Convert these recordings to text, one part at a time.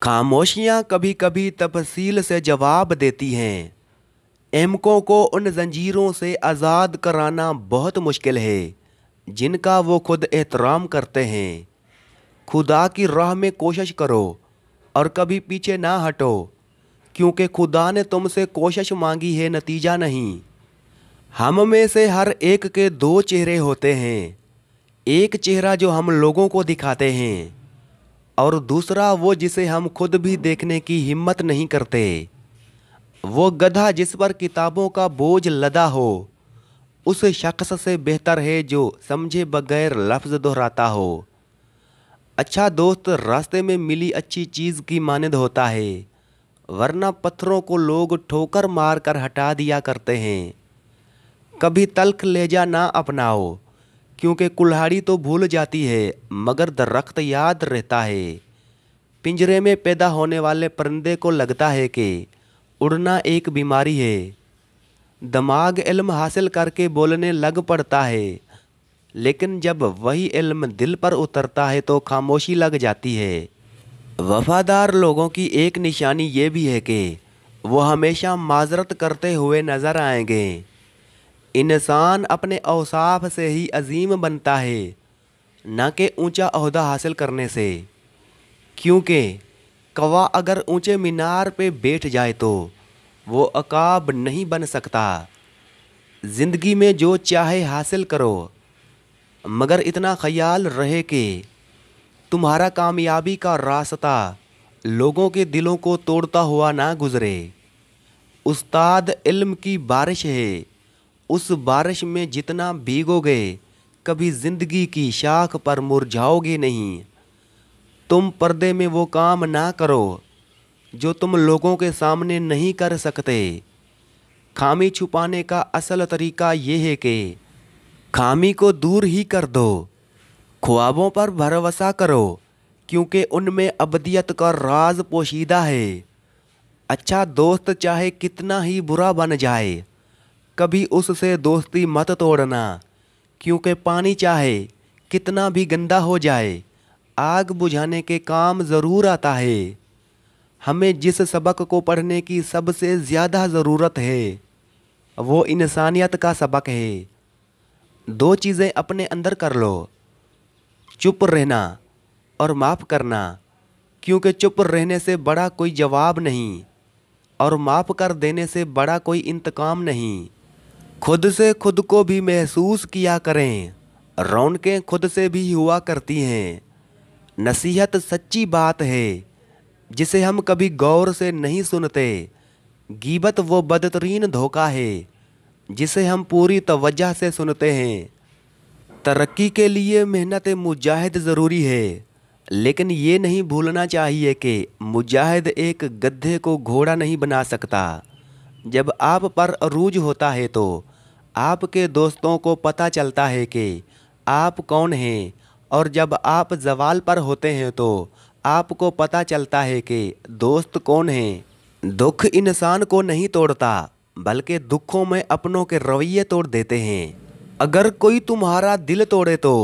खामोशियाँ कभी कभी तफसील से जवाब देती हैं। एमको को उन जंजीरों से आज़ाद कराना बहुत मुश्किल है जिनका वो खुद एहतराम करते हैं। खुदा की राह में कोशिश करो और कभी पीछे ना हटो, क्योंकि खुदा ने तुमसे कोशिश मांगी है, नतीजा नहीं। हम में से हर एक के दो चेहरे होते हैं। एक चेहरा जो हम लोगों को दिखाते हैं और दूसरा वो जिसे हम खुद भी देखने की हिम्मत नहीं करते। वो गधा जिस पर किताबों का बोझ लदा हो उस शख्स से बेहतर है जो समझे बगैर लफ्ज़ दोहराता हो। अच्छा दोस्त रास्ते में मिली अच्छी चीज़ की मानद होता है, वरना पत्थरों को लोग ठोकर मार कर हटा दिया करते हैं। कभी तल्ख लहजा ना अपनाओ, क्योंकि कुल्हाड़ी तो भूल जाती है मगर दरख्त याद रहता है। पिंजरे में पैदा होने वाले परिंदे को लगता है कि उड़ना एक बीमारी है। दिमाग इल्म हासिल करके बोलने लग पड़ता है, लेकिन जब वही इल्म दिल पर उतरता है तो खामोशी लग जाती है। वफादार लोगों की एक निशानी ये भी है कि वो हमेशा माजरत करते हुए नज़र आएंगे। इंसान अपने औसाफ से ही अजीम बनता है, न कि ऊंचा ओहदा हासिल करने से। क्योंकि कौवा अगर ऊंचे मीनार पे बैठ जाए तो वो अकाब नहीं बन सकता। ज़िंदगी में जो चाहे हासिल करो, मगर इतना ख्याल रहे कि तुम्हारा कामयाबी का रास्ता लोगों के दिलों को तोड़ता हुआ ना गुजरे। उस्ताद इल्म की बारिश है, उस बारिश में जितना भीगोगे कभी ज़िंदगी की शाख पर मुरझाओगे नहीं। तुम पर्दे में वो काम ना करो जो तुम लोगों के सामने नहीं कर सकते। खामी छुपाने का असल तरीका ये है कि खामी को दूर ही कर दो। ख्वाबों पर भरोसा करो, क्योंकि उनमें अबदियत का राज पोशीदा है। अच्छा दोस्त चाहे कितना ही बुरा बन जाए, कभी उससे दोस्ती मत तोड़ना, क्योंकि पानी चाहे कितना भी गंदा हो जाए आग बुझाने के काम ज़रूर आता है। हमें जिस सबक को पढ़ने की सबसे ज़्यादा ज़रूरत है वो इंसानियत का सबक है। दो चीज़ें अपने अंदर कर लो, चुप रहना और माफ़ करना, क्योंकि चुप रहने से बड़ा कोई जवाब नहीं और माफ़ कर देने से बड़ा कोई इंतकाम नहीं। खुद से खुद को भी महसूस किया करें, रौनकें खुद से भी हुआ करती हैं। नसीहत सच्ची बात है जिसे हम कभी गौर से नहीं सुनते। गीबत वो बदतरीन धोखा है जिसे हम पूरी तवज्जो से सुनते हैं। तरक्की के लिए मेहनत मुजाहिद ज़रूरी है, लेकिन ये नहीं भूलना चाहिए कि मुजाहिद एक गधे को घोड़ा नहीं बना सकता। जब आप पर अरूज होता है तो आपके दोस्तों को पता चलता है कि आप कौन हैं, और जब आप ज़वाल पर होते हैं तो आपको पता चलता है कि दोस्त कौन हैं। दुख इंसान को नहीं तोड़ता, बल्कि दुखों में अपनों के रवैये तोड़ देते हैं। अगर कोई तुम्हारा दिल तोड़े तो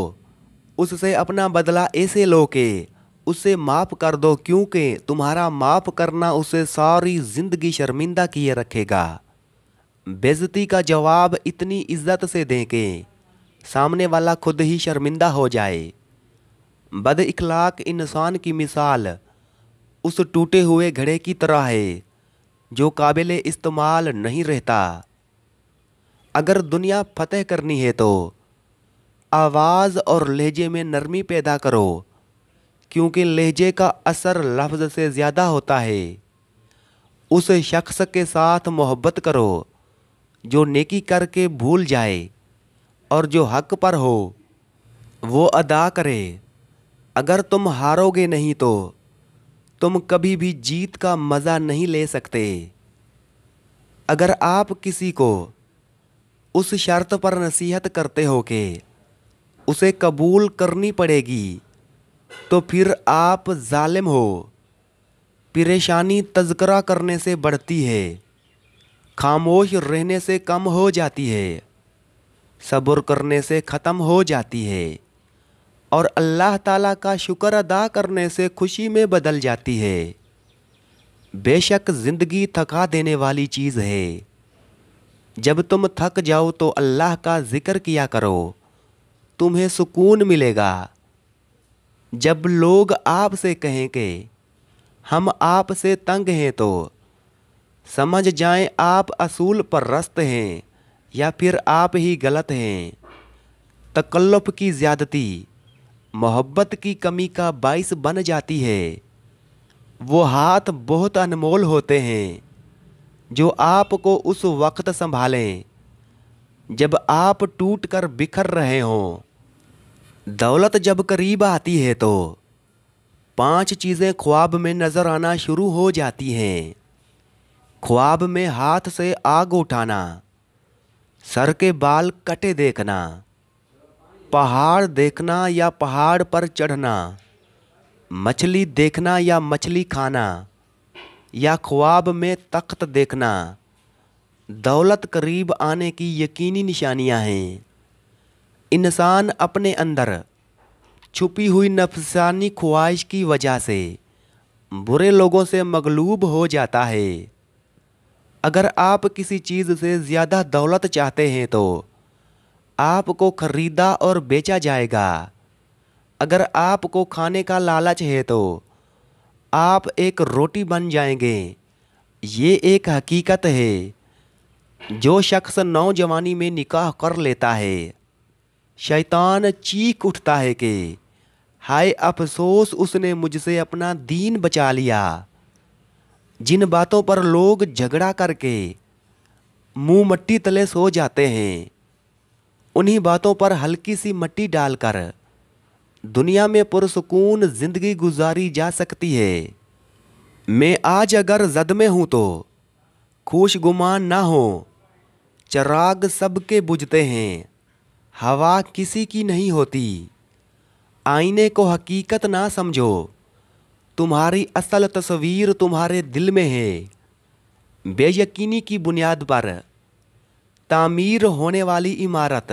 उससे अपना बदला ऐसे लो कि उसे माफ़ कर दो, क्योंकि तुम्हारा माफ़ करना उसे सारी ज़िंदगी शर्मिंदा किए रखेगा। बेइज्जती का जवाब इतनी इज्जत से दें कि सामने वाला खुद ही शर्मिंदा हो जाए। बद इखलाक इंसान की मिसाल उस टूटे हुए घड़े की तरह है जो काबिल इस्तेमाल नहीं रहता। अगर दुनिया फतेह करनी है तो आवाज़ और लहजे में नरमी पैदा करो, क्योंकि लहजे का असर लफ्ज़ से ज़्यादा होता है। उस शख्स के साथ मोहब्बत करो जो नेकी करके भूल जाए और जो हक पर हो वो अदा करे। अगर तुम हारोगे नहीं तो तुम कभी भी जीत का मज़ा नहीं ले सकते। अगर आप किसी को उस शर्त पर नसीहत करते हो कि उसे कबूल करनी पड़ेगी, तो फिर आप जालिम हो। परेशानी तज़किरा करने से बढ़ती है, खामोश रहने से कम हो जाती है, सब्र करने से ख़त्म हो जाती है, और अल्लाह ताला का शुक्र अदा करने से खुशी में बदल जाती है। बेशक ज़िंदगी थका देने वाली चीज़ है। जब तुम थक जाओ तो अल्लाह का जिक्र किया करो, तुम्हें सुकून मिलेगा। जब लोग आपसे कहें कि हम आपसे तंग हैं तो समझ जाएं आप असूल परस्त हैं या फिर आप ही गलत हैं। तकल्लुफ़ की ज़्यादती मोहब्बत की कमी का बाइस बन जाती है। वो हाथ बहुत अनमोल होते हैं जो आपको उस वक्त संभालें जब आप टूट कर बिखर रहे हों। दौलत जब करीब आती है तो 5 चीज़ें ख्वाब में नज़र आना शुरू हो जाती हैं। ख्वाब में हाथ से आग उठाना, सर के बाल कटे देखना, पहाड़ देखना या पहाड़ पर चढ़ना, मछली देखना या मछली खाना, या ख्वाब में तख्त देखना। दौलत करीब आने की यकीनी निशानियां हैं। इंसान अपने अंदर छुपी हुई नफसानी ख्वाहिश की वजह से बुरे लोगों से मगलूब हो जाता है। अगर आप किसी चीज़ से ज़्यादा दौलत चाहते हैं तो आपको खरीदा और बेचा जाएगा। अगर आपको खाने का लालच है तो आप एक रोटी बन जाएंगे। ये एक हकीकत है। जो शख्स नौजवानी में निकाह कर लेता है, शैतान चीख उठता है कि हाय अफसोस, उसने मुझसे अपना दीन बचा लिया। जिन बातों पर लोग झगड़ा करके मुंह मट्टी तले सो जाते हैं, उन्हीं बातों पर हल्की सी मट्टी डालकर दुनिया में पुरसुकून ज़िंदगी गुजारी जा सकती है। मैं आज अगर जद में हूँ तो खुशगुमान ना हो। चिराग सबके बुझते हैं, हवा किसी की नहीं होती। आईने को हकीकत ना समझो, तुम्हारी असल तस्वीर तुम्हारे दिल में है। बेयकीनी की बुनियाद पर तामीर होने वाली इमारत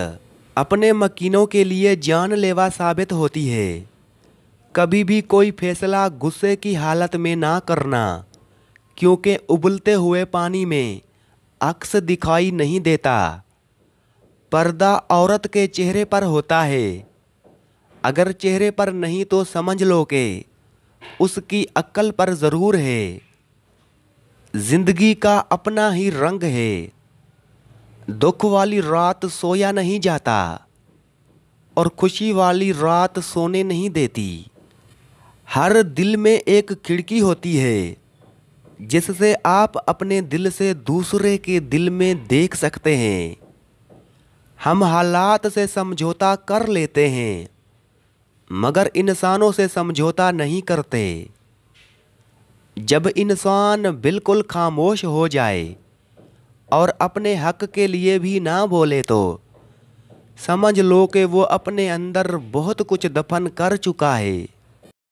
अपने मकीनों के लिए जानलेवा साबित होती है। कभी भी कोई फैसला गुस्से की हालत में ना करना, क्योंकि उबलते हुए पानी में अक्स दिखाई नहीं देता। पर्दा औरत के चेहरे पर होता है। अगर चेहरे पर नहीं तो समझ लो कि उसकी अक्ल पर ज़रूर है। जिंदगी का अपना ही रंग है। दुख वाली रात सोया नहीं जाता और खुशी वाली रात सोने नहीं देती। हर दिल में एक खिड़की होती है जिससे आप अपने दिल से दूसरे के दिल में देख सकते हैं। हम हालात से समझौता कर लेते हैं मगर इंसानों से समझौता नहीं करते। जब इंसान बिल्कुल खामोश हो जाए और अपने हक के लिए भी ना बोले तो समझ लो कि वो अपने अंदर बहुत कुछ दफन कर चुका है।